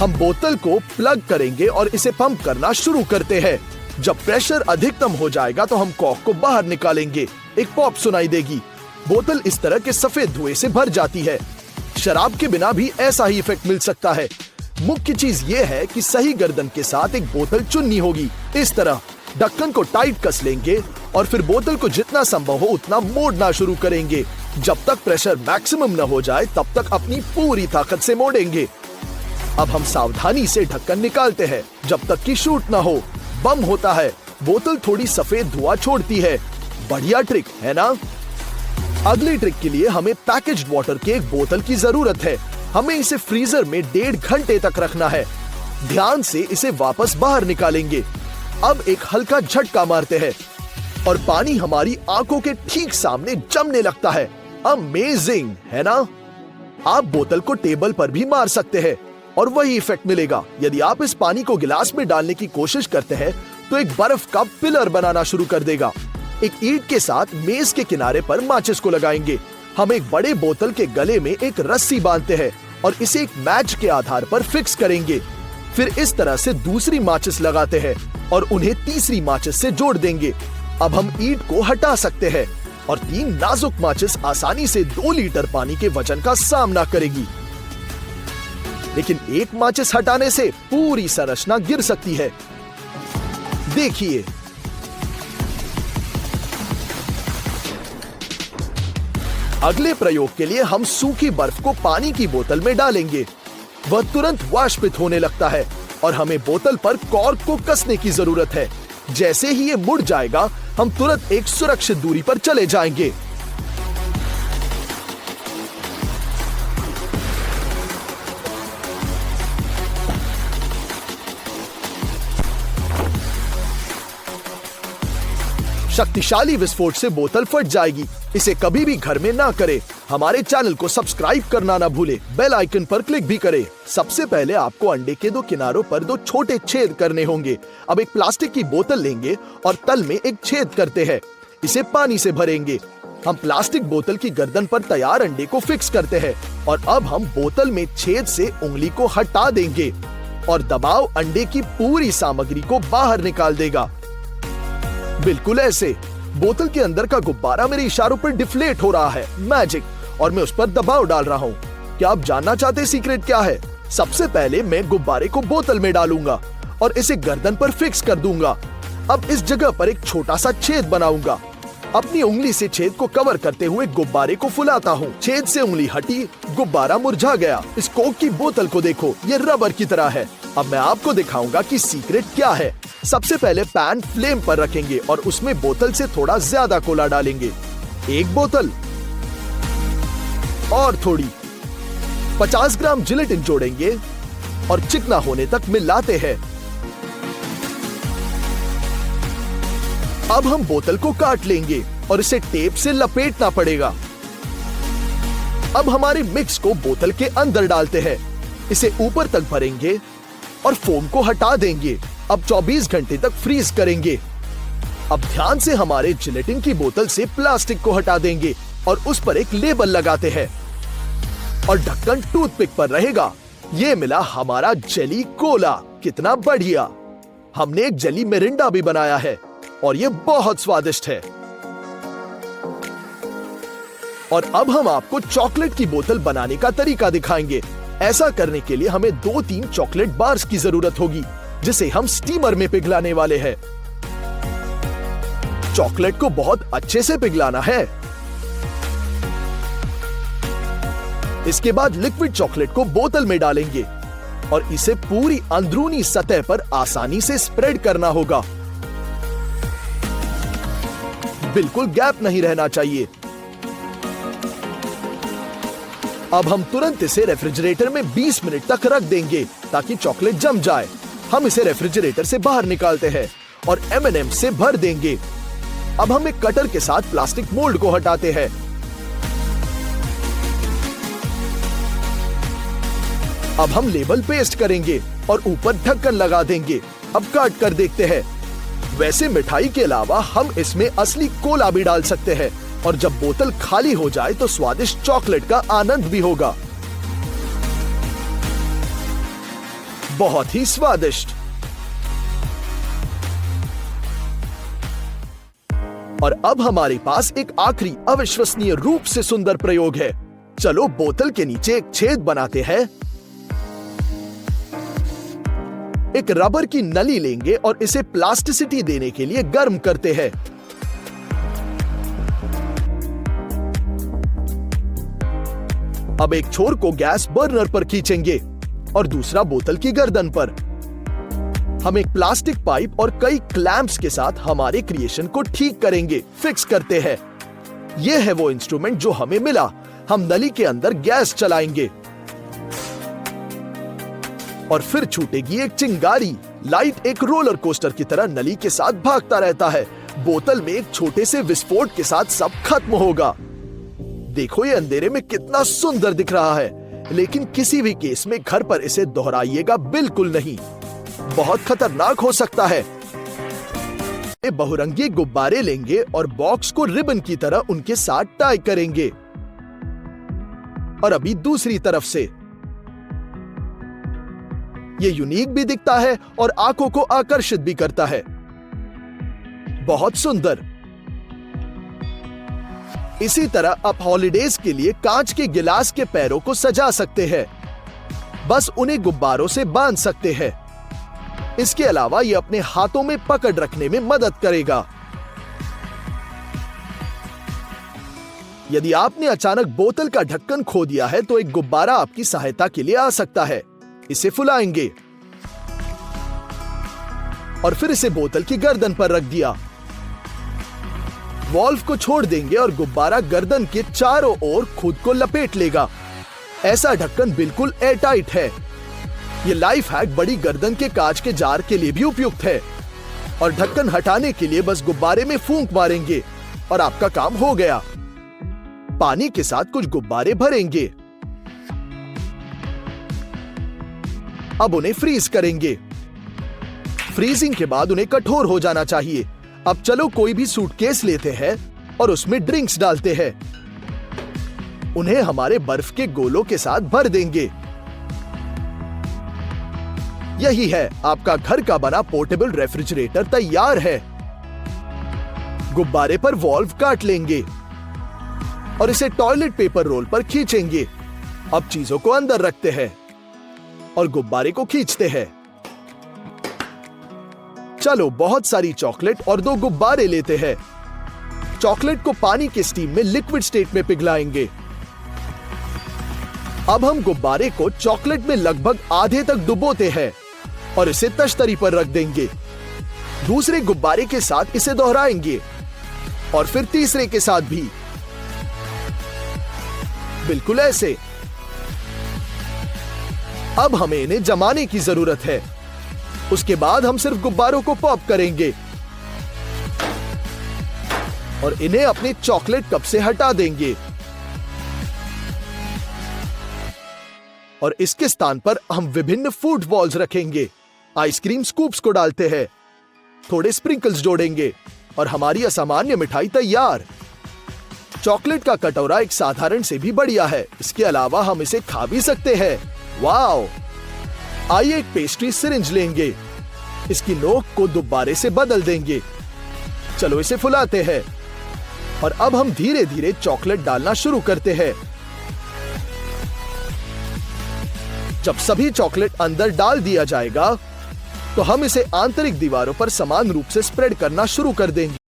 हम बोतल को प्लग करेंगे और इसे पंप करना शुरू करते हैं। जब प्रेशर अधिकतम हो जाएगा तो हम कॉर्क को बाहर निकालेंगे। एक पॉप सुनाई देगी। बोतल इस तरह के सफेद धुएं से भर जाती है। शराब के बिना भी ऐसा ही इफेक्ट मिल सकता है। मुख्य चीज ये है कि सही गर्दन के साथ एक बोतल चुननी होगी। इस तरह ढक्कन को टाइट कस लेंगे और फिर बोतल को जितना संभव हो उतना मोड़ना शुरू करेंगे। जब तक प्रेशर मैक्सिमम न हो जाए तब तक अपनी पूरी ताकत से मोड़ेंगे। अब हम सावधानी से ढक्कन निकालते हैं जब तक कि शूट न हो। बम होता है। बोतल थोड़ी सफेद धुआं छोड़ती है। बढ़िया ट्रिक है ना? अगले ट्रिक के लिए हमें पैकेज्ड वाटर के एक बोतल की जरूरत है। हमें इसे फ्रीजर में 1.5 घंटे तक रखना है। ध्यान से इसे वापस बाहर निकालेंगे। अब एक हल्का झटका मारते हैं और पानी हमारी आंखों के ठीक सामने जमने लगता है। अमेजिंग है ना? आप बोतल को टेबल पर भी मार सकते हैं और वही इफेक्ट मिलेगा। यदि आप इस पानी को गिलास में डालने की कोशिश करते हैं तो एक बर्फ का पिलर बनाना शुरू कर देगा। एक ईंट के साथ मेज के किनारे पर माचिस को लगाएंगे। हम एक बड़े बोतल के गले में एक रस्सी बांधते हैं और इसे एक मैच के आधार पर फिक्स करेंगे। फिर इस तरह से दूसरी माचिस लगाते हैं और उन्हें तीसरी माचिस से जोड़ देंगे। अब हम ईंट को हटा सकते हैं और 3 नाजुक माचिस आसानी से 2 लीटर पानी के वजन का सामना करेगी। लेकिन एक माचिस हटाने से पूरी संरचना गिर सकती है। देखिए, अगले प्रयोग के लिए हम सूखी बर्फ को पानी की बोतल में डालेंगे। वह तुरंत वाष्पित होने लगता है और हमें बोतल पर कॉर्क को कसने की जरूरत है। जैसे ही ये मुड़ जाएगा हम तुरंत एक सुरक्षित दूरी पर चले जाएंगे। शक्तिशाली विस्फोट से बोतल फट जाएगी। इसे कभी भी घर में ना करें। हमारे चैनल को सब्सक्राइब करना ना भूले। बेल आइकन पर क्लिक भी करें। सबसे पहले आपको अंडे के 2 किनारों पर 2 छोटे छेद करने होंगे। अब एक प्लास्टिक की बोतल लेंगे और तल में एक छेद करते हैं। इसे पानी से भरेंगे। हम प्लास्टिक बोतल की गर्दन पर तैयार अंडे को फिक्स करते हैं और अब हम बोतल में छेद से उंगली को हटा देंगे और दबाव अंडे की पूरी सामग्री को बाहर निकाल देगा। बिल्कुल ऐसे। बोतल के अंदर का गुब्बारा मेरे इशारों पर डिफ्लेट हो रहा है। मैजिक। और मैं उस पर दबाव डाल रहा हूँ। क्या आप जानना चाहते हैं सीक्रेट क्या है? सबसे पहले मैं गुब्बारे को बोतल में डालूंगा और इसे गर्दन पर फिक्स कर दूंगा। अब इस जगह पर एक छोटा सा छेद बनाऊंगा। अपनी उंगली से छेद को कवर करते हुए गुब्बारे को फुलाता हूँ। छेद से उंगली हटी, गुब्बारा मुरझा गया। इस कोक की बोतल को देखो, ये रबर की तरह है। अब मैं आपको दिखाऊंगा कि सीक्रेट क्या है। सबसे पहले पैन फ्लेम पर रखेंगे और उसमें बोतल से थोड़ा ज्यादा कोला डालेंगे। 1 बोतल और थोड़ी 50 ग्राम जिलेटिन जोड़ेंगे और चिकना होने तक मिलाते हैं। अब हम बोतल को काट लेंगे और इसे टेप से लपेटना पड़ेगा। अब हमारे मिक्स को बोतल के अंदर डालते हैं। इसे ऊपर तक भरेंगे और फोम को हटा देंगे। अब 24 घंटे तक फ्रीज करेंगे। अब ध्यान से हमारे जिलेटिन की बोतल से प्लास्टिक को हटा देंगे और उस पर एक लेबल लगाते हैं और ढक्कन टूथपिक पर रहेगा। ये मिला हमारा जेली कोला। कितना बढ़िया। हमने एक जेली मिरिंडा भी बनाया है और ये बहुत स्वादिष्ट है। और अब हम आपको चॉकलेट की बोतल बनाने का तरीका दिखाएंगे। ऐसा करने के लिए हमें 2-3 चॉकलेट बार्स की जरूरत होगी जिसे हम स्टीमर में पिघलाने वाले हैं। चॉकलेट को बहुत अच्छे से पिघलाना है। इसके बाद लिक्विड चॉकलेट को बोतल में डालेंगे और इसे पूरी अंदरूनी सतह पर आसानी से स्प्रेड करना होगा। बिल्कुल गैप नहीं रहना चाहिए। अब हम तुरंत इसे रेफ्रिजरेटर में 20 मिनट तक रख देंगे ताकि चॉकलेट जम जाए। हम इसे रेफ्रिजरेटर से बाहर निकालते हैं और M&M से भर देंगे। अब हम एक कटर के साथ प्लास्टिक मोल्ड को हटाते हैं। अब हम लेबल पेस्ट करेंगे और ऊपर ढक्कन लगा देंगे। अब काट कर देखते हैं। वैसे मिठाई के अलावा हम इसमें असली कोला भी डाल सकते हैं और जब बोतल खाली हो जाए तो स्वादिष्ट चॉकलेट का आनंद भी होगा। बहुत ही स्वादिष्ट। और अब हमारे पास एक आखिरी अविश्वसनीय रूप से सुंदर प्रयोग है। चलो बोतल के नीचे एक छेद बनाते हैं, एक रबर की नली लेंगे और इसे प्लास्टिसिटी देने के लिए गर्म करते हैं। अब एक छोर को गैस बर्नर पर खींचेंगे और दूसरा बोतल की गर्दन पर। हम एक प्लास्टिक पाइप और कई क्लैंप्स के साथ हमारे क्रिएशन को ठीक करेंगे, फिक्स करते हैं। यह है वो इंस्ट्रूमेंट जो हमें मिला। हम नली के अंदर गैस चलाएंगे और फिर छूटेगी एक चिंगारी। लाइट एक रोलर कोस्टर की तरह नली के साथ भागता रहता है। बोतल में एक छोटे से विस्फोट के साथ सब खत्म होगा। देखो ये अंधेरे में कितना सुंदर दिख रहा है, लेकिन किसी भी केस में घर पर इसे दोहराइएगा बिल्कुल नहीं, बहुत खतरनाक हो सकता है। बहुरंगी गुब्बारे लेंगे और बॉक्स को रिबन की तरह उनके साथ टाई करेंगे। और अभी दूसरी तरफ से। ये यूनिक भी दिखता है और आंखों को आकर्षित भी करता है। बहुत सुंदर। इसी तरह आप हॉलिडेज के लिए कांच के गिलास के पैरों को सजा सकते हैं। बस उन्हें गुब्बारों से बांध सकते हैं। इसके अलावा यह अपने हाथों में पकड़ रखने में मदद करेगा। यदि आपने अचानक बोतल का ढक्कन खो दिया है तो एक गुब्बारा आपकी सहायता के लिए आ सकता है। इसे फुलाएंगे और फिर इसे बोतल की गर्दन पर रख दिया। वॉल्व को छोड़ देंगे और गुब्बारा गर्दन के चारों ओर खुद को लपेट लेगा। ऐसा ढक्कन बिल्कुल एयरटाइट है। ये लाइफ हैक बड़ी गर्दन के कांच के जार के लिए भी उपयुक्त है। और ढक्कन हटाने के लिए बस गुब्बारे में फूंक मारेंगे और आपका काम हो गया। पानी के साथ कुछ गुब्बारे भरेंगे। अब उन्हें फ्रीज करेंगे। फ्रीजिंग के बाद उन्हें कठोर हो जाना चाहिए। अब चलो कोई भी सूटकेस लेते हैं और उसमें ड्रिंक्स डालते हैं। उन्हें हमारे बर्फ के गोलों के साथ भर देंगे। यही है, आपका घर का बना पोर्टेबल रेफ्रिजरेटर तैयार है। गुब्बारे पर वॉल्व काट लेंगे और इसे टॉयलेट पेपर रोल पर खींचेंगे। अब चीजों को अंदर रखते हैं और गुब्बारे को खींचते हैं। चलो बहुत सारी चॉकलेट और 2 गुब्बारे लेते हैं। चॉकलेट को पानी के स्टीम में लिक्विड स्टेट में पिघलाएंगे। अब हम गुब्बारे को चॉकलेट में लगभग आधे तक डुबोते हैं और इसे तश्तरी पर रख देंगे। दूसरे गुब्बारे के साथ इसे दोहराएंगे और फिर तीसरे के साथ भी, बिल्कुल ऐसे। अब हमें इन्हें जमाने की जरूरत है। उसके बाद हम सिर्फ गुब्बारों को पॉप करेंगे और इन्हें अपने चॉकलेट कप से हटा देंगे। और इसके स्थान पर हम विभिन्न फूड बॉल्स रखेंगे। आइसक्रीम स्कूप्स को डालते हैं, थोड़े स्प्रिंकल्स जोड़ेंगे और हमारी असामान्य मिठाई तैयार। चॉकलेट का कटोरा एक साधारण से भी बढ़िया है। इसके अलावा हम इसे खा भी सकते हैं। वाओ! आइए एक पेस्ट्री सिरिंज लेंगे। इसकी नोक को गुब्बारे से बदल देंगे। चलो इसे फुलाते हैं और अब हम धीरे धीरे चॉकलेट डालना शुरू करते हैं। जब सभी चॉकलेट अंदर डाल दिया जाएगा तो हम इसे आंतरिक दीवारों पर समान रूप से स्प्रेड करना शुरू कर देंगे।